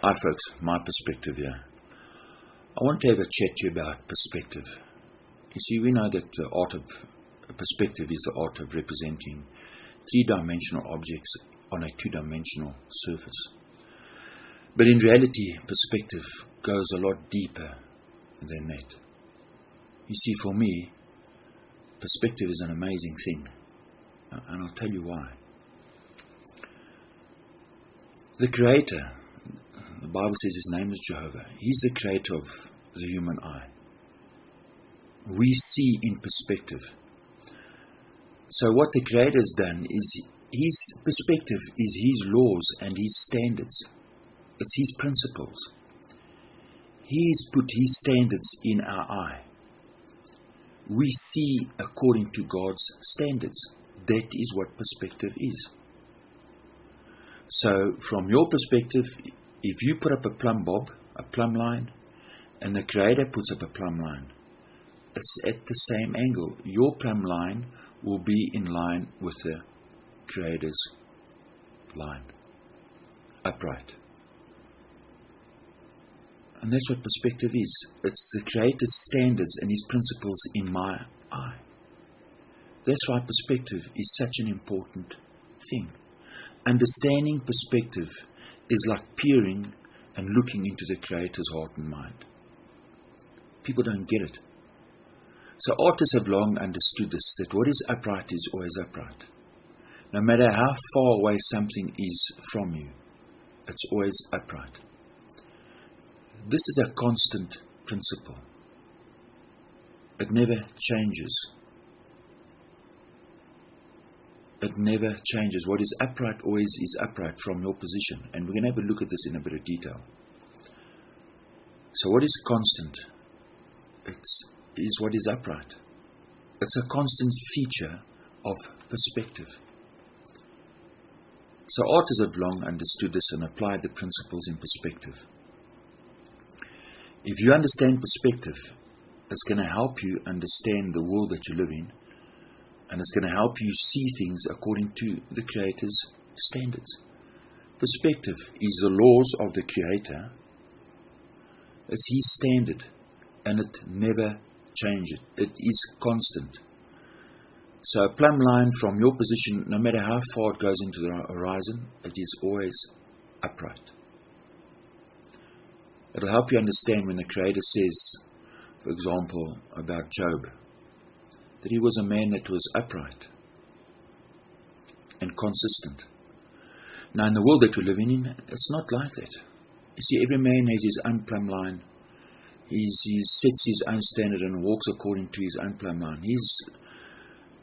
Hi folks, my perspective here. I want to have a chat to you about perspective. You see, we know that the art of perspective is the art of representing three-dimensional objects on a two-dimensional surface. But in reality, perspective goes a lot deeper than that. You see, for me, perspective is an amazing thing, and I'll tell you why. The Creator, the Bible says his name is Jehovah. He's the creator of the human eye. We see in perspective. So what the Creator has done is his perspective is his laws and his standards. It's his principles. He's put his standards in our eye. We see according to God's standards. That is what perspective is. So from your perspective, if you put up a plumb bob, a plumb line, and the Creator puts up a plumb line, it's at the same angle. Your plumb line will be in line with the Creator's line, upright. And that's what perspective is. It's the Creator's standards and his principles in my eye. That's why perspective is such an important thing. Understanding perspective is like peering and looking into the Creator's heart and mind. People don't get it. So artists have long understood this, that what is upright is always upright. No matter how far away something is from you, it's always upright. This is a constant principle. It never changes. It never changes. What is upright always is upright from your position. And we're going to have a look at this in a bit of detail. So what is constant? It is what is upright. It's a constant feature of perspective. So artists have long understood this and applied the principles in perspective. If you understand perspective, it's going to help you understand the world that you live in, and it's going to help you see things according to the Creator's standards. Perspective is the laws of the Creator. It's his standard, and it never changes. It is constant. So a plumb line from your position, no matter how far it goes into the horizon, it is always upright. It'll help you understand when the Creator says, for example, about Job, that he was a man that was upright and consistent. Now in the world that we're living in, it's not like that. You see, every man has his own plumb line. He sets his own standard and walks according to his own plumb line. He's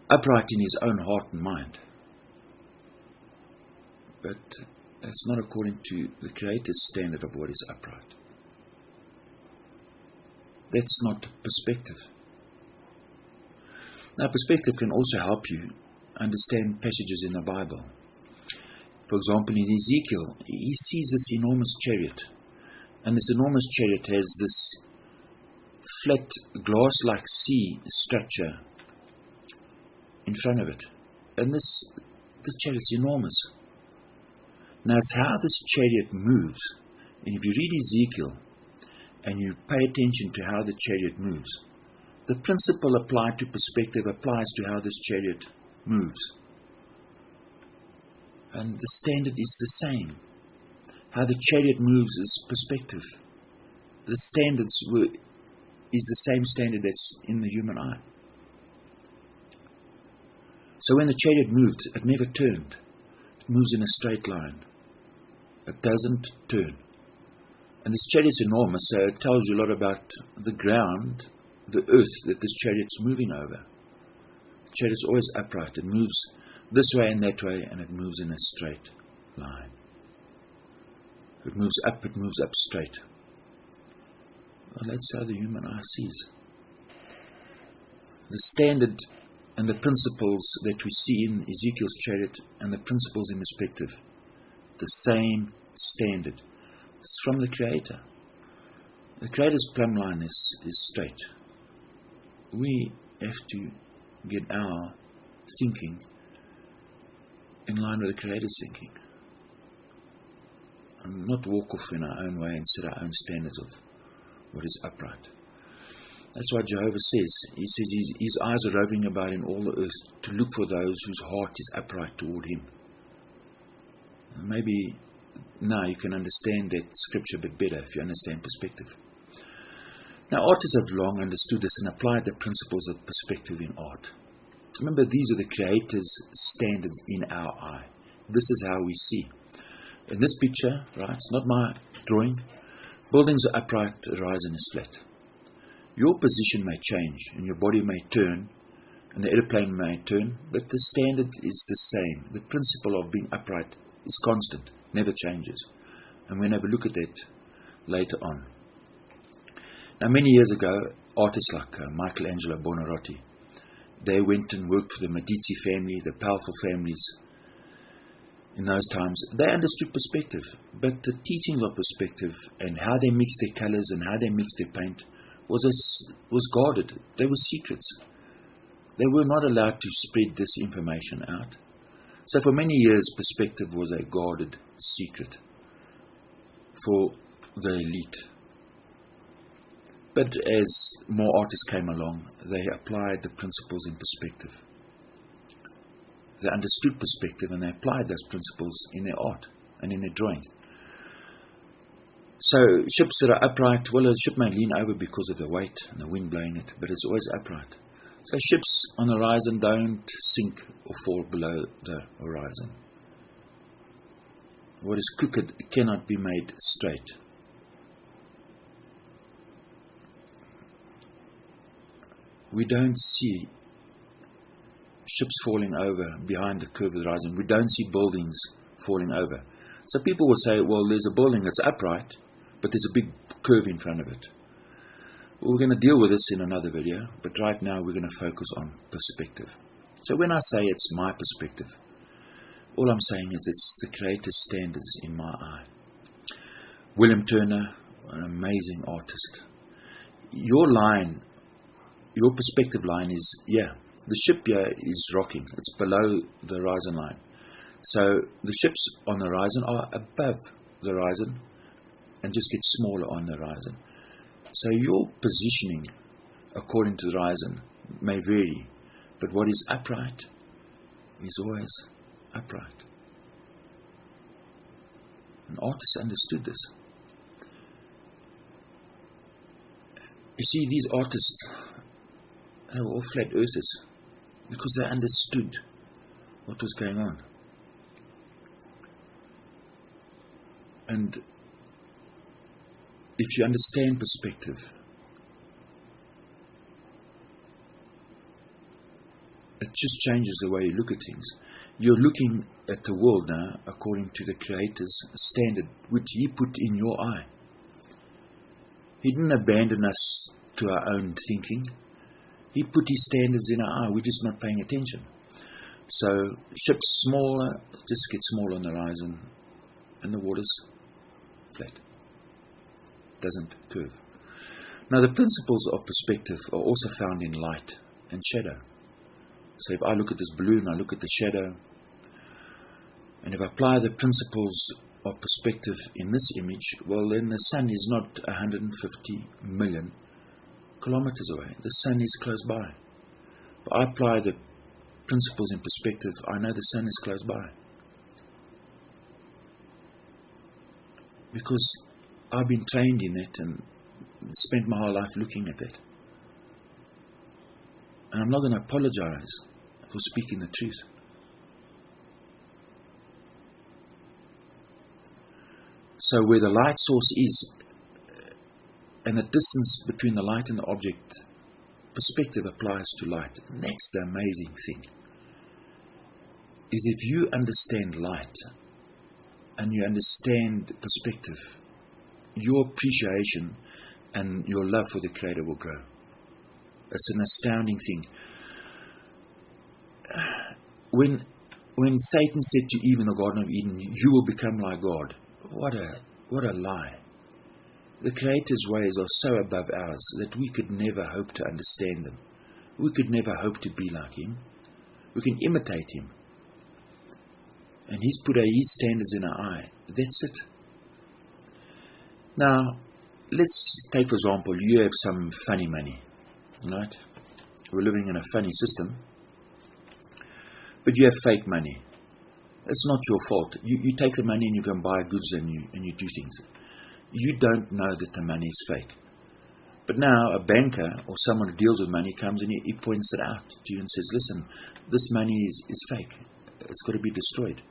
upright in his own heart and mind. But that's not according to the Creator's standard of what is upright. That's not perspective. Now, perspective can also help you understand passages in the Bible. For example, in Ezekiel, he sees this enormous chariot. And this enormous chariot has this flat, glass-like sea structure in front of it. And this chariot's enormous. Now, it's how this chariot moves. And if you read Ezekiel, and you pay attention to how the chariot moves, the principle applied to perspective applies to how this chariot moves. And the standard is the same. How the chariot moves is perspective. The standards is the same standard that's in the human eye. So when the chariot moved, it never turned. It moves in a straight line. It doesn't turn. And this chariot's enormous, so it tells you a lot about the ground, the earth that this chariot's moving over. The chariot's always upright. It moves this way and that way, and it moves in a straight line. It moves up straight. Well, that's how the human eye sees. The standard and the principles that we see in Ezekiel's chariot and the principles in perspective, the same standard. It's from the Creator. The Creator's plumb line is straight. We have to get our thinking in line with the Creator's thinking. and not walk off in our own way and set our own standards of what is upright. That's why Jehovah says, he says his eyes are roving about in all the earth to look for those whose heart is upright toward him. Maybe now you can understand that scripture a bit better if you understand perspective. Now, artists have long understood this and applied the principles of perspective in art. Remember, these are the Creator's standards in our eye. This is how we see. In this picture, right, it's not my drawing, buildings are upright, the horizon is flat. Your position may change, and your body may turn, and the airplane may turn, but the standard is the same. The principle of being upright is constant, never changes. And we'll have a look at that later on. Now, many years ago, artists like Michelangelo Buonarroti, they went and worked for the Medici family, the powerful families in those times. They understood perspective, but the teachings of perspective and how they mixed their colors and how they mixed their paint was guarded. They were secrets. They were not allowed to spread this information out. So for many years, perspective was a guarded secret for the elite. But as more artists came along, they applied the principles in perspective. They understood perspective and they applied those principles in their art and in their drawing. So ships that are upright, well, a ship may lean over because of the weight and the wind blowing it, but it's always upright. So ships on the horizon don't sink or fall below the horizon. What is crooked cannot be made straight. We don't see ships falling over behind the curve of the horizon. We don't see buildings falling over. So people will say, well, there's a building that's upright, but there's a big curve in front of it. Well, we're going to deal with this in another video, but right now we're going to focus on perspective. So when I say it's my perspective, all I'm saying is it's the Creator's standards in my eye. William Turner, an amazing artist. Your perspective line is, the ship here is rocking. It's below the horizon line. So the ships on the horizon are above the horizon and just get smaller on the horizon. So your positioning according to the horizon may vary, but what is upright is always upright. And artists understood this. You see, these artists, they were all flat earthers because they understood what was going on. And if you understand perspective, it just changes the way you look at things. You're looking at the world now according to the Creator's standard, which He put in your eye. He didn't abandon us to our own thinking. He put His standards in our eye. We're just not paying attention. So ships smaller, just get smaller on the horizon, and the water's flat. Doesn't curve. Now the principles of perspective are also found in light and shadow. So if I look at this balloon, I look at the shadow, and if I apply the principles of perspective in this image, well, then the sun is not 150 million kilometers away. The sun is close by. If I apply the principles in perspective, I know the sun is close by. Because I've been trained in it and spent my whole life looking at that. And I'm not going to apologize for speaking the truth. So where the light source is, and the distance between the light and the object, perspective applies to light. And that's the amazing thing. Is if you understand light and you understand perspective, your appreciation and your love for the Creator will grow. It's an astounding thing. When Satan said to Eve in the Garden of Eden, you will become like God, what a lie. The Creator's ways are so above ours that we could never hope to understand them. We could never hope to be like Him. We can imitate Him. And He's put His standards in our eye. That's it. Now, let's take for example, you have some funny money, right? We're living in a funny system, but you have fake money. It's not your fault. You take the money and you go and buy goods and you do things. You don't know that the money is fake. But now a banker or someone who deals with money comes and he points it out to you and says, listen, this money is fake. It's got to be destroyed.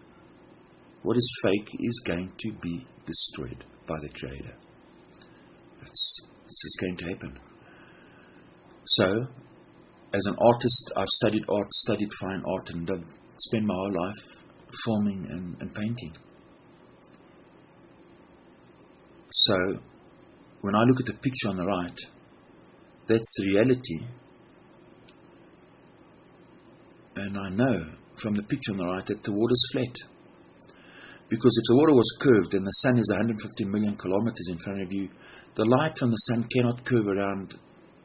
What is fake is going to be destroyed by the Creator. It's just going to happen. So, as an artist, I've studied art, studied fine art, and I've spent my whole life filming and painting. So, when I look at the picture on the right, that's the reality. And I know from the picture on the right that the water is flat. Because if the water was curved and the sun is 150 million kilometers in front of you, the light from the sun cannot curve around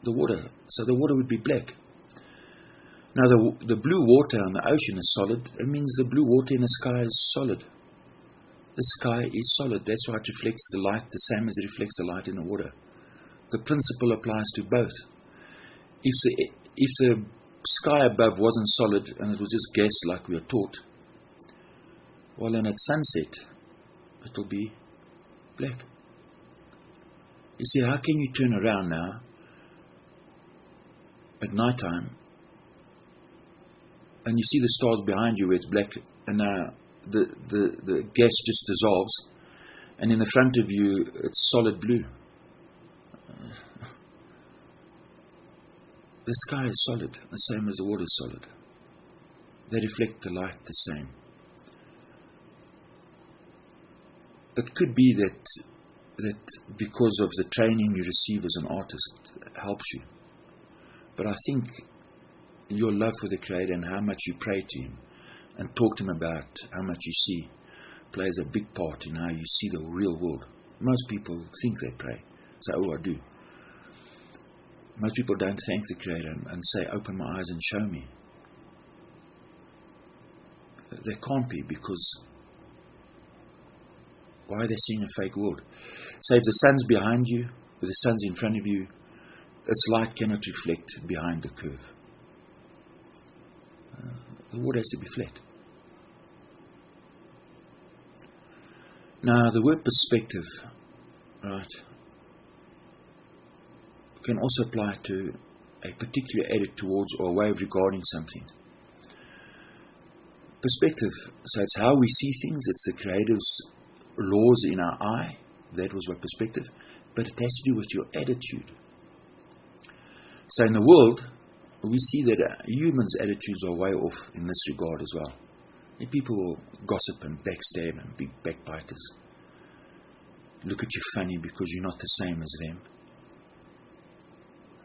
the water. So the water would be black. Now the blue water on the ocean is solid. It means the blue water in the sky is solid. The sky is solid. That's why it reflects the light the same as it reflects the light in the water. The principle applies to both. If the sky above wasn't solid and it was just gas like we are taught, well, then at sunset it will be black. You see, how can you turn around now at night time and you see the stars behind you where it's black, and now the gas just dissolves, and in the front of you it's solid blue. The sky is solid, the same as the water is solid. They reflect the light the same. It could be that because of the training you receive as an artist helps you. But I think your love for the Creator and how much you pray to Him and talk to Him about how much you see plays a big part in how you see the real world. Most people think they pray, say, oh, I do. Most people don't thank the Creator and say, open my eyes and show me. They can't be, because why are they seeing a fake world? So if the sun's behind you, or the sun's in front of you, its light cannot reflect behind the curve. The water has to be flat. Now, the word perspective, right, can also apply to a particular attitude towards or a way of regarding something. Perspective, so it's how we see things, it's the Creator's laws in our eye. That was what perspective, but it has to do with your attitude. So in the world, we see that humans' attitudes are way off in this regard as well. And people will gossip and backstab and be backbiters. Look at you funny because you're not the same as them.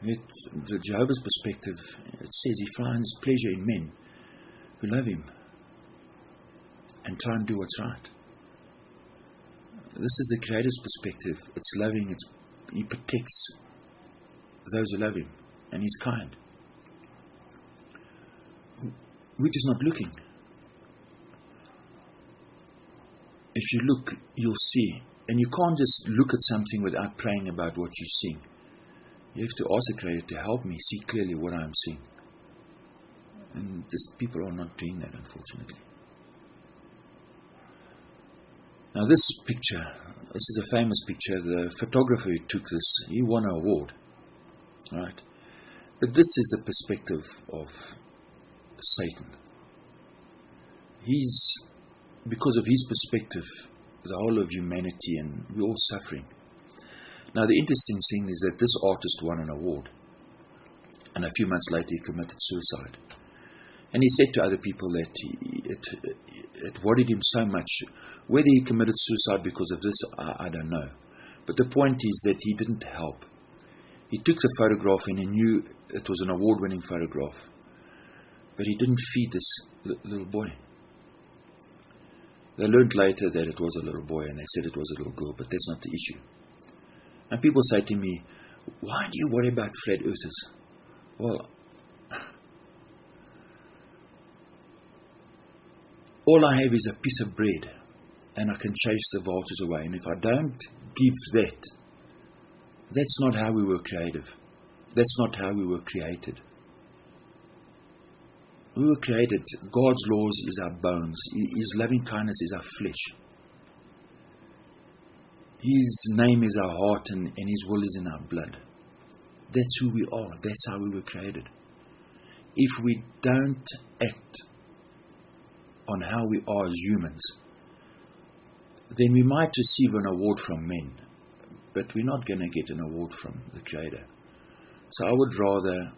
Yet, the Jehovah's perspective, it says he finds pleasure in men who love him and try and do what's right. This is the Creator's perspective. It's loving, he protects those who love him, and he's kind. We're just not looking. If you look, you'll see. And you can't just look at something without praying about what you're seeing. You have to ask the Creator to help me see clearly what I'm seeing. And just people are not doing that, unfortunately. Now this picture, this is a famous picture. The photographer who took this, he won an award. Right? But this is the perspective of Satan. Because of his perspective, the whole of humanity, and we're all suffering. Now the interesting thing is that this artist won an award, and a few months later he committed suicide. And he said to other people that it worried him so much. Whether he committed suicide because of this, I don't know. But the point is that he didn't help. He took the photograph and he knew it was an award-winning photograph. But he didn't feed this little boy. They learned later that it was a little boy, and they said it was a little girl, but that's not the issue. And people say to me, why do you worry about flat earthers? Well, all I have is a piece of bread, and I can chase the vultures away. And if I don't give that. That's not how we were creative. That's not how we were created. We were created, God's laws is our bones. His loving kindness is our flesh. His name is our heart, and His will is in our blood. That's who we are. That's how we were created. If we don't act on how we are as humans, then we might receive an award from men, but we're not going to get an award from the Creator. So I would rather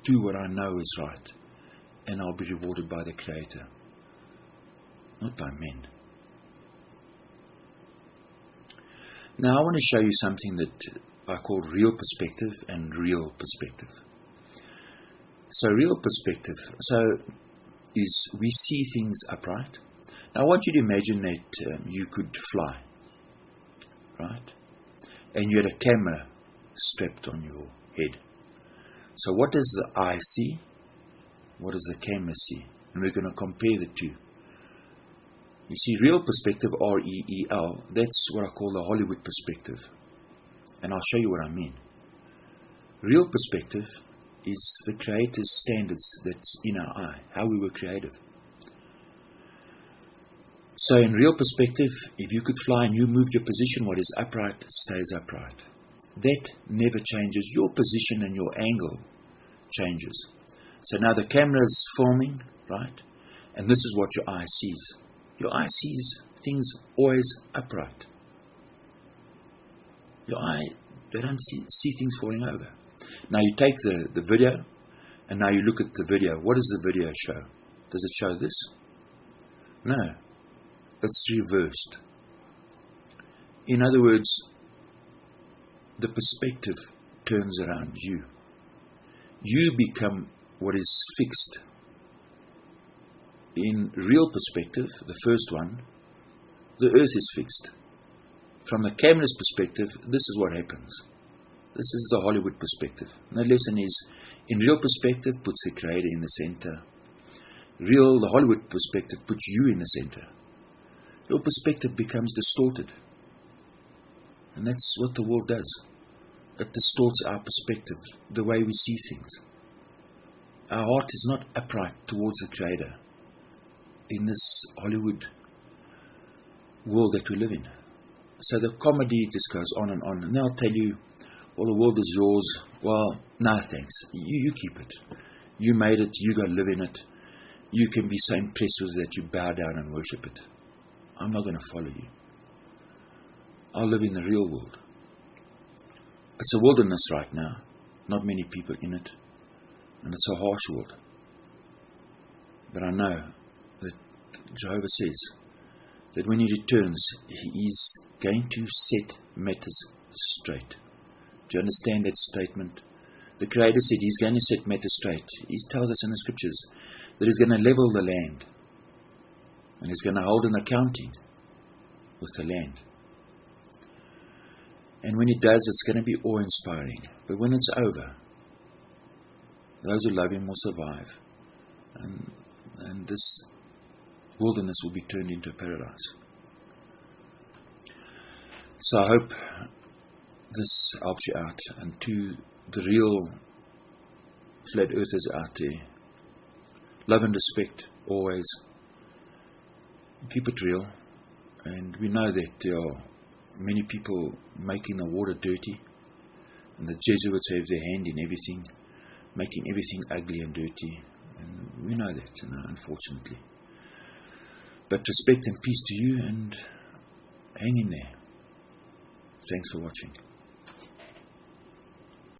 do what I know is right, and I'll be rewarded by the Creator, not by men. Now I want to show you something that I call real perspective and real perspective. So real perspective, is we see things upright. Now I want you to imagine that you could fly, right? And you had a camera strapped on your head. So what does the eye see? What does the camera see? And we're going to compare the two. You see, real perspective, R-E-E-L, that's what I call the Hollywood perspective. And I'll show you what I mean. Real perspective is the Creator's standards that's in our eye, how we were created. So in real perspective, if you could fly and you moved your position, what is upright stays upright. That never changes. Your position and your angle changes. So now the camera is filming, right? And this is what your eye sees. Your eye sees things always upright. Your eye, they don't see things falling over. Now you take the video, and now you look at the video. What does the video show? Does it show this? No. It's reversed. In other words, the perspective turns around you. You become what is fixed. In real perspective, the first one, the earth is fixed. From the camera's perspective, this is what happens. This is the Hollywood perspective. And the lesson is, in real perspective, puts the Creator in the center. The Hollywood perspective puts you in the center. Your perspective becomes distorted. And that's what the world does. It distorts our perspective, the way we see things. Our heart is not upright towards the Creator in this Hollywood world that we live in. So the comedy just goes on, and they'll tell you, well, the world is yours. Well, no thanks. You keep it. You made it. You go live in it. You can be so impressed with it that you bow down and worship it. I'm not going to follow you. I'll live in the real world. It's a wilderness right now. Not many people in it. And it's a harsh world. But I know that Jehovah says that when He returns, He is going to set matters straight. Do you understand that statement? The Creator said He's going to set matters straight. He tells us in the Scriptures that He's going to level the land. And He's going to hold an accounting with the land. And when He does, it's going to be awe-inspiring. But when it's over, those who love Him will survive. And this wilderness will be turned into paradise. So I hope this helps you out. And to the real flat earthers out there, love and respect always. Keep it real. And we know that there are many people making the water dirty. And the Jesuits have their hand in everything, making everything ugly and dirty. And we know that, unfortunately. But respect and peace to you, and hang in there. Thanks for watching.